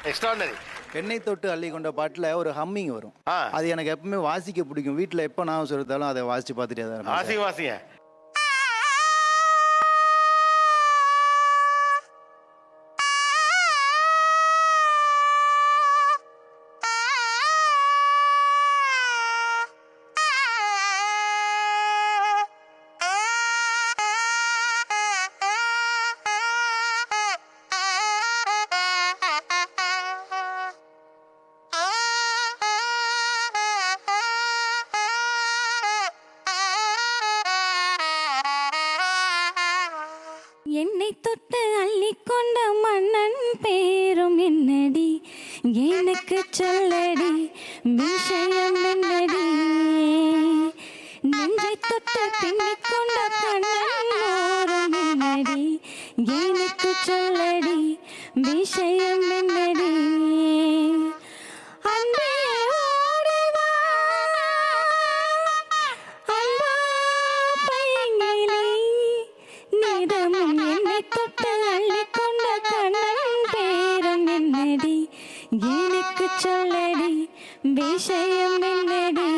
Extraordinary. பெண்ணை தொட்டு அள்ளி கொண்ட பாட்டுல ஒரு ஹம்மிங் வரும். அது எனக்கு எப்பவுமே வாசிக்க பிடிக்கும். வீட்டுல எப்ப நான் சொல்லிட்டாலும் அதை வாசிச்சு பார்த்துட்டே தான் இருப்பேன். வாசிங்க. என்னை தொட்டு அள்ளிக்கொண்ட மன்னன் பேரும் என்னடி, எனக்கு சொல்லடி விஷயம் என்னடி, நெஞ்சை தொட்டு பின்னிக்கொண்ட கண்ணன் மோரும் என்னடி, எனக்கு சொல்லடி விஷயம் என்னடி. எனக்கு சொல்லடி விஷயம் என்னடி.